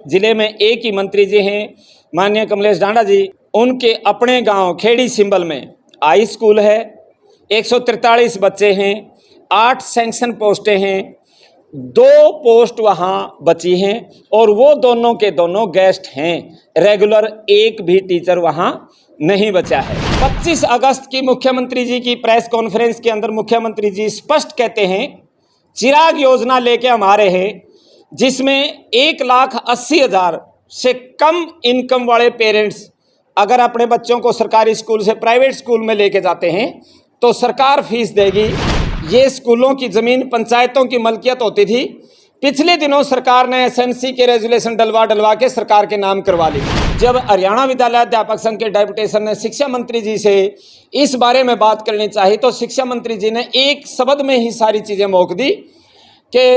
जिले में एक ही मंत्री जी हैं, माननीय कमलेश डांडा जी। उनके अपने गांव खेड़ी सिंबल में हाई स्कूल है, 143 बच्चे हैं, 8 सैंक्शन पोस्टें हैं, 2 पोस्ट वहां बची हैं और वो दोनों के दोनों गेस्ट हैं। रेगुलर एक भी टीचर वहां नहीं बचा है। 25 अगस्त की मुख्यमंत्री जी की प्रेस कॉन्फ्रेंस के अंदर मुख्यमंत्री जी स्पष्ट कहते हैं, चिराग योजना लेके हम आ रहे हैं, जिसमें 1,80,000 से कम इनकम वाले पेरेंट्स अगर अपने बच्चों को सरकारी स्कूल से प्राइवेट स्कूल में लेके जाते हैं तो सरकार फीस देगी। ये स्कूलों की ज़मीन पंचायतों की मलकियत होती थी। पिछले दिनों सरकार ने एसएमसी के रेजुलेशन डलवा के सरकार के नाम करवा ली। जब हरियाणा विद्यालय अध्यापक संघ के डेपुटेशन ने शिक्षा मंत्री जी से इस बारे में बात करनी चाहिए तो शिक्षा मंत्री जी ने एक शब्द में ही सारी चीज़ें मोक दी कि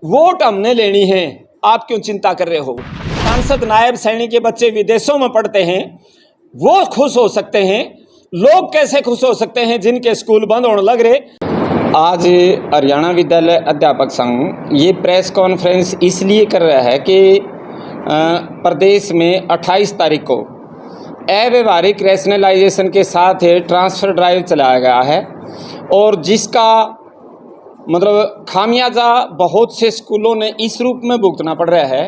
वोट हमने लेनी है, आप क्यों चिंता कर रहे हो। सांसद नायब सैनिक के बच्चे विदेशों में पढ़ते हैं, वो खुश हो सकते हैं, लोग कैसे खुश हो सकते हैं जिनके स्कूल बंद होने लग रहे। आज हरियाणा विद्यालय अध्यापक संघ ये प्रेस कॉन्फ्रेंस इसलिए कर रहा है कि प्रदेश में 28 तारीख को अव्यवहारिक रैशनलाइजेशन के साथ ट्रांसफ़र ड्राइव चलाया गया है और जिसका मतलब खामियाजा बहुत से स्कूलों ने इस रूप में भुगतना पड़ रहा है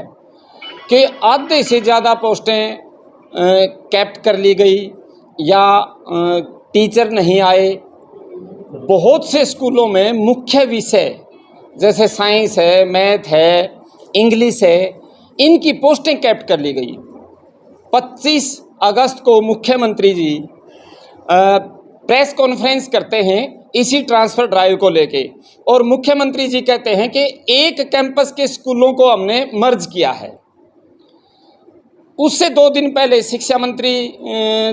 कि आधे से ज़्यादा पोस्टें कैप्ट कर ली गई या टीचर नहीं आए। बहुत से स्कूलों में मुख्य विषय जैसे साइंस है, मैथ है, इंग्लिश है, इनकी पोस्टें कैप्ट कर ली गई। 25 अगस्त को मुख्यमंत्री जी प्रेस कॉन्फ्रेंस करते हैं इसी ट्रांसफ़र ड्राइव को लेके और मुख्यमंत्री जी कहते हैं कि एक कैंपस के स्कूलों को हमने मर्ज किया है। उससे 2 दिन पहले शिक्षा मंत्री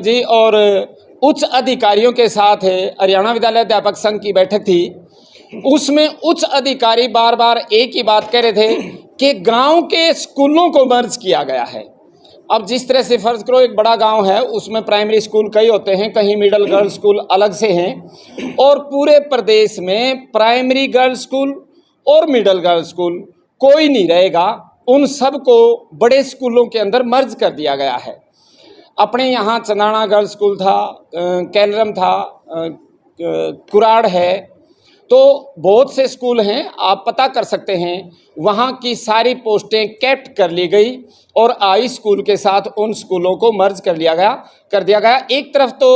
जी और उच्च अधिकारियों के साथ हरियाणा विद्यालय अध्यापक संघ की बैठक थी। उसमें उच्च अधिकारी बार बार एक ही बात कह रहे थे कि गांव के स्कूलों को मर्ज किया गया है। अब जिस तरह से फ़र्ज़ करो एक बड़ा गांव है, उसमें प्राइमरी स्कूल कई होते हैं, कहीं मिडिल गर्ल्स स्कूल अलग से हैं और पूरे प्रदेश में प्राइमरी गर्ल्स स्कूल और मिडिल गर्ल्स स्कूल कोई नहीं रहेगा। उन सब को बड़े स्कूलों के अंदर मर्ज कर दिया गया है। अपने यहाँ चंदाना गर्ल्स स्कूल था, कैलरम था, कुराड़ है, तो बहुत से स्कूल हैं, आप पता कर सकते हैं। वहाँ की सारी पोस्टें कैप्ट कर ली गई और आई स्कूल के साथ उन स्कूलों को मर्ज कर दिया गया। एक तरफ तो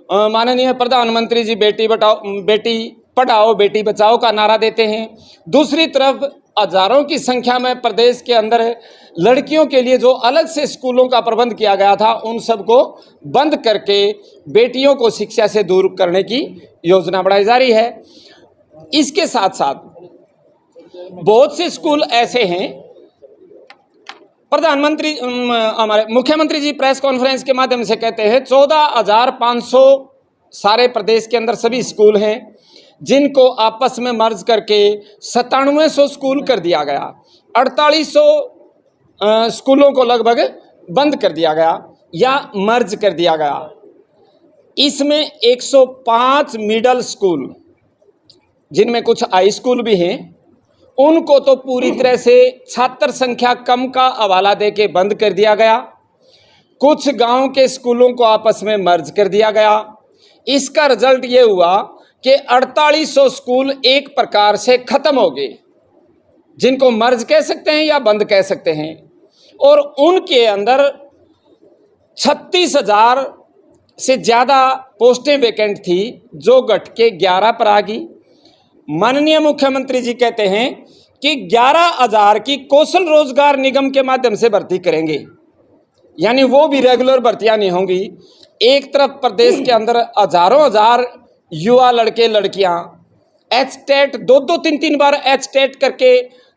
माननीय प्रधानमंत्री जी बेटी पढ़ाओ बेटी बचाओ का नारा देते हैं, दूसरी तरफ हजारों की संख्या में प्रदेश के अंदर लड़कियों के लिए जो अलग से स्कूलों का प्रबंध किया गया था उन सब को बंद करके बेटियों को शिक्षा से दूर करने की योजना बढ़ाई जा रही है। इसके साथ साथ बहुत से स्कूल ऐसे हैं, प्रधानमंत्री हमारे मुख्यमंत्री जी प्रेस कॉन्फ्रेंस के माध्यम से कहते हैं 14,500 सारे प्रदेश के अंदर सभी स्कूल हैं जिनको आपस में मर्ज करके 9700 स्कूल कर दिया गया। 4800 स्कूलों को लगभग बंद कर दिया गया या मर्ज कर दिया गया। इसमें 105 मिडिल स्कूल जिनमें कुछ हाई स्कूल भी हैं, उनको तो पूरी तरह से छात्र संख्या कम का हवाला देके बंद कर दिया गया। कुछ गांव के स्कूलों को आपस में मर्ज कर दिया गया। इसका रिजल्ट ये हुआ कि 4800 स्कूल एक प्रकार से ख़त्म हो गए, जिनको मर्ज कह सकते हैं या बंद कह सकते हैं, और उनके अंदर 36,000 से ज़्यादा पोस्टें वैकेंट थी जो घट के 11 पर आ गई। माननीय मुख्यमंत्री जी कहते हैं कि 11,000 की कौशल रोजगार निगम के माध्यम से भर्ती करेंगे, यानी वो भी रेगुलर भर्तियां नहीं होंगी। एक तरफ प्रदेश के अंदर हजारों हजार युवा लड़के लड़कियां एचटेट 2-3 बार एचटेट करके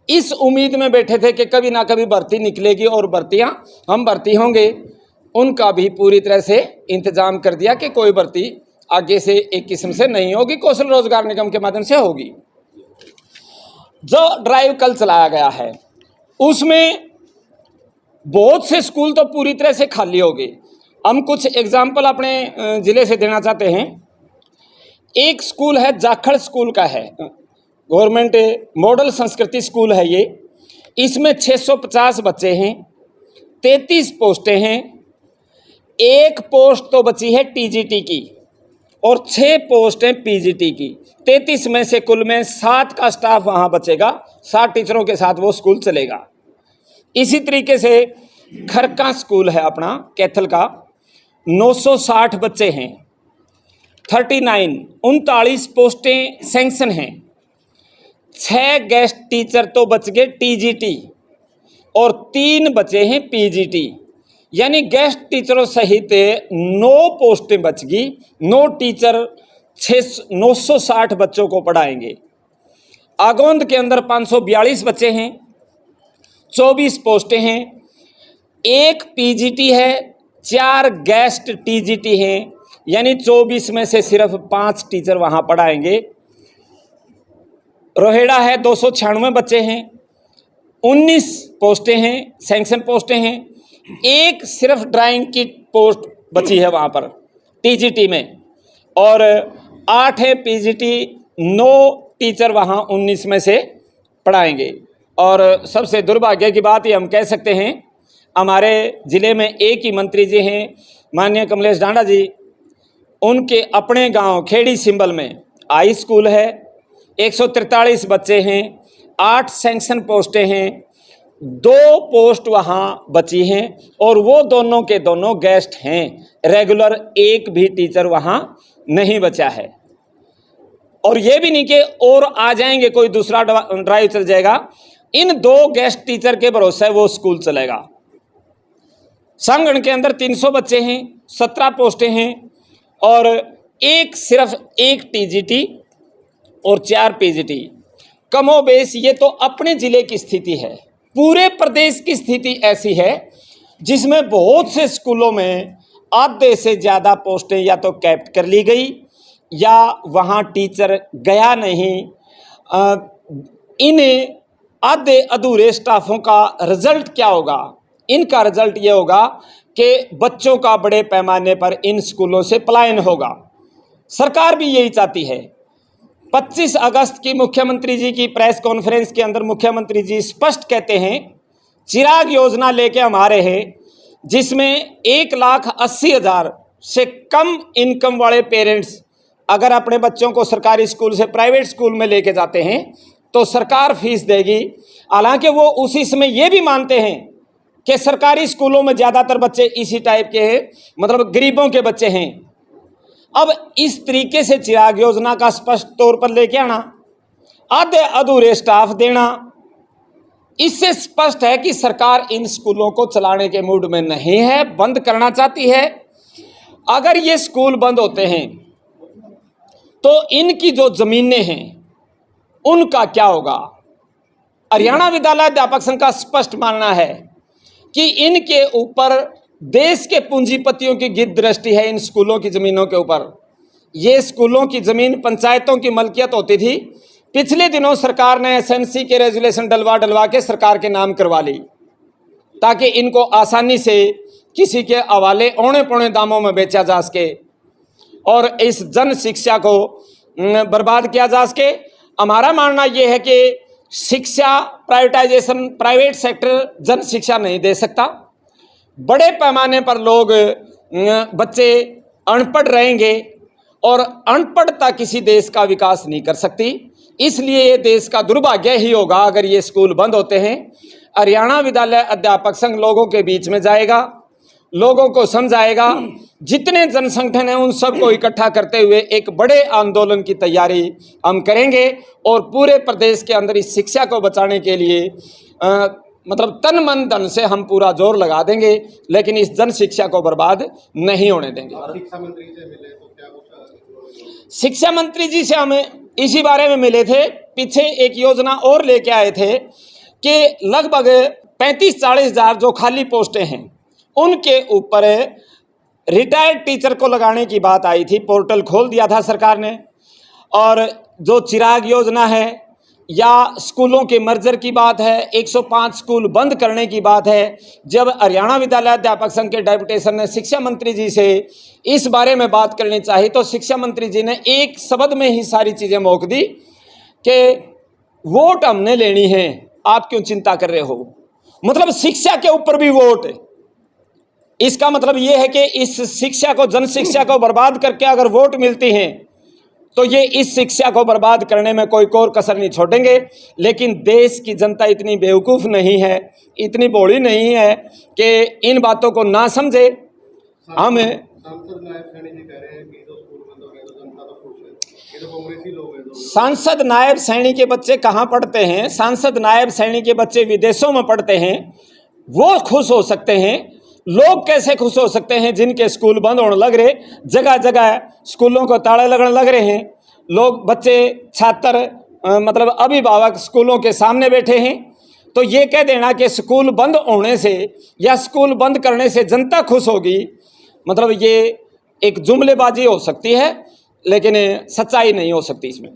इस उम्मीद में बैठे थे कि कभी ना कभी भर्ती निकलेगी और हम भर्ती होंगे। उनका भी पूरी तरह से इंतजाम कर दिया कि कोई भर्ती आगे से एक किस्म से नहीं होगी, कौशल रोजगार निगम के माध्यम से होगी। जो ड्राइव कल चलाया गया है उसमें बहुत से स्कूल तो पूरी तरह से खाली हो गए। हम कुछ एग्जाम्पल अपने ज़िले से देना चाहते हैं। एक स्कूल है, जाखड़ स्कूल का है, गवर्नमेंट मॉडल संस्कृति स्कूल है। इसमें 650 बच्चे हैं, 33 पोस्टें हैं, एक पोस्ट तो बची है टीजीटी की और 6 पोस्ट हैं पीजीटी की। 33 में से कुल में 7 का स्टाफ वहाँ बचेगा, 7 टीचरों के साथ वो स्कूल चलेगा। इसी तरीके से खरका स्कूल है अपना कैथल का, 960 बच्चे हैं, 39 पोस्टें सैंक्शन हैं, 6 गेस्ट टीचर तो बच गए टीजीटी और 3 बचे हैं पीजीटी, यानी गेस्ट टीचरों सहित 9 पोस्टें बच गई। 9 टीचर 960 बच्चों को पढ़ाएंगे। आगोंद के अंदर 542 बच्चे हैं, 24 पोस्टें हैं, 1 पीजीटी है, 4 गेस्ट टीजीटी हैं, यानी 24 में से सिर्फ 5 टीचर वहाँ पढ़ाएंगे। रोहेड़ा है 296 बच्चे हैं, 19 पोस्टें हैं, सैंक्शन पोस्टें हैं, 1 सिर्फ ड्राइंग की पोस्ट बची है वहाँ पर टीजीटी में और 8 है पीजीटी, 9 टीचर वहाँ 19 में से पढ़ाएंगे। और सबसे दुर्भाग्य की बात ये हम कह सकते हैं, हमारे ज़िले में एक ही मंत्री जी हैं माननीय कमलेश ढांडा जी, उनके अपने गांव खेड़ी सिंबल में हाई स्कूल है, 143 बच्चे हैं, 8 सैंक्शन पोस्टें हैं, 2 पोस्ट वहाँ बची हैं और वो दोनों के दोनों गेस्ट हैं, रेगुलर एक भी टीचर वहाँ नहीं बचा है। और ये भी नहीं कि और आ जाएंगे, कोई दूसरा ड्राइव चल जाएगा, इन 2 गेस्ट टीचर के भरोसे वो स्कूल चलेगा। संगण के अंदर 300 बच्चे हैं, 17 पोस्टें हैं और सिर्फ एक टीजीटी और 4 पीजीटी। कमोबेश ये तो अपने ज़िले की स्थिति है, पूरे प्रदेश की स्थिति ऐसी है जिसमें बहुत से स्कूलों में आधे से ज़्यादा पोस्टें या तो कैप्ट कर ली गई या वहाँ टीचर गया नहीं। इन आधे अधूरे स्टाफों का रिजल्ट क्या होगा? इनका रिजल्ट ये होगा कि बच्चों का बड़े पैमाने पर इन स्कूलों से पलायन होगा। सरकार भी यही चाहती है। 25 अगस्त की मुख्यमंत्री जी की प्रेस कॉन्फ्रेंस के अंदर मुख्यमंत्री जी स्पष्ट कहते हैं, चिराग योजना लेके हम आ रहे हैं जिसमें 1,80,000 से कम इनकम वाले पेरेंट्स अगर अपने बच्चों को सरकारी स्कूल से प्राइवेट स्कूल में लेके जाते हैं तो सरकार फीस देगी। हालांकि वो उसी समय ये भी मानते हैं कि सरकारी स्कूलों में ज़्यादातर बच्चे इसी टाइप के हैं, मतलब गरीबों के बच्चे हैं। अब इस तरीके से चिराग योजना का स्पष्ट तौर पर लेके आना, आधे अधूरे स्टाफ देना, इससे स्पष्ट है कि सरकार इन स्कूलों को चलाने के मूड में नहीं है, बंद करना चाहती है। अगर ये स्कूल बंद होते हैं तो इनकी जो ज़मीनें हैं उनका क्या होगा? हरियाणा विद्यालय अध्यापक संघ का स्पष्ट मानना है कि इनके ऊपर देश के पूंजीपतियों की गिद्ध दृष्टि है। इन स्कूलों की ज़मीनों के ऊपर, ये स्कूलों की ज़मीन पंचायतों की मलकियत होती थी। पिछले दिनों सरकार ने एसएनसी के रेजुलेशन डलवा के सरकार के नाम करवा ली ताकि इनको आसानी से किसी के हवाले औने पौने दामों में बेचा जा सके और इस जन शिक्षा को बर्बाद किया जा सके। हमारा मानना ये है कि शिक्षा प्राइवेटाइजेशन, प्राइवेट सेक्टर जन शिक्षा नहीं दे सकता। बड़े पैमाने पर लोग बच्चे अनपढ़ रहेंगे और अनपढ़ता किसी देश का विकास नहीं कर सकती। इसलिए ये देश का दुर्भाग्य ही होगा अगर ये स्कूल बंद होते हैं। हरियाणा विद्यालय अध्यापक संघ लोगों के बीच में जाएगा, लोगों को समझाएगा, जितने जन संगठन हैं उन सबको इकट्ठा करते हुए एक बड़े आंदोलन की तैयारी हम करेंगे और पूरे प्रदेश के अंदर इस शिक्षा को बचाने के लिए मतलब तन मन धन से हम पूरा जोर लगा देंगे, लेकिन इस जन शिक्षा को बर्बाद नहीं होने देंगे। शिक्षा मंत्री से मिले तो क्या कुछ? शिक्षा मंत्री जी से हमें इसी बारे में मिले थे। पीछे एक योजना और लेके आए थे कि लगभग 35-40 हज़ार जो खाली पोस्टें हैं उनके ऊपर रिटायर्ड टीचर को लगाने की बात आई थी। पोर्टल खोल दिया था सरकार ने। और जो चिराग योजना है या स्कूलों के मर्जर की बात है, 105 स्कूल बंद करने की बात है। जब हरियाणा विद्यालय अध्यापक संघ के डेपुटेशन ने शिक्षा मंत्री जी से इस बारे में बात करनी चाहिए तो शिक्षा मंत्री जी ने एक शब्द में ही सारी चीज़ें मोक दी कि वोट हमने लेनी है, आप क्यों चिंता कर रहे हो? मतलब शिक्षा के ऊपर भी वोट। इसका मतलब यह है कि इस शिक्षा को, जन शिक्षा को बर्बाद करके अगर वोट मिलती हैं तो ये इस शिक्षा को बर्बाद करने में कोई कोर कसर नहीं छोड़ेंगे। लेकिन देश की जनता इतनी बेवकूफ़ नहीं है, इतनी भोली नहीं है कि इन बातों को ना समझे। हम सांसद नायब सैनी जी कह रहे हैं कि जो स्कूल बंद हो गए तो जनता तो खुश है, ये तो कांग्रेसी लोग हैं। सांसद नायब सैनी के बच्चे कहाँ पढ़ते हैं? सांसद नायब सैनी के बच्चे विदेशों में पढ़ते हैं, वो खुश हो सकते हैं। लोग कैसे खुश हो सकते हैं जिनके स्कूल बंद होने लग रहे, जगह जगह स्कूलों को ताले लगने लग रहे हैं, लोग, बच्चे, छात्र, मतलब अभिभावक स्कूलों के सामने बैठे हैं। तो ये कह देना कि स्कूल बंद होने से या स्कूल बंद करने से जनता खुश होगी, मतलब ये एक जुमलेबाजी हो सकती है, लेकिन सच्चाई नहीं हो सकती इसमें।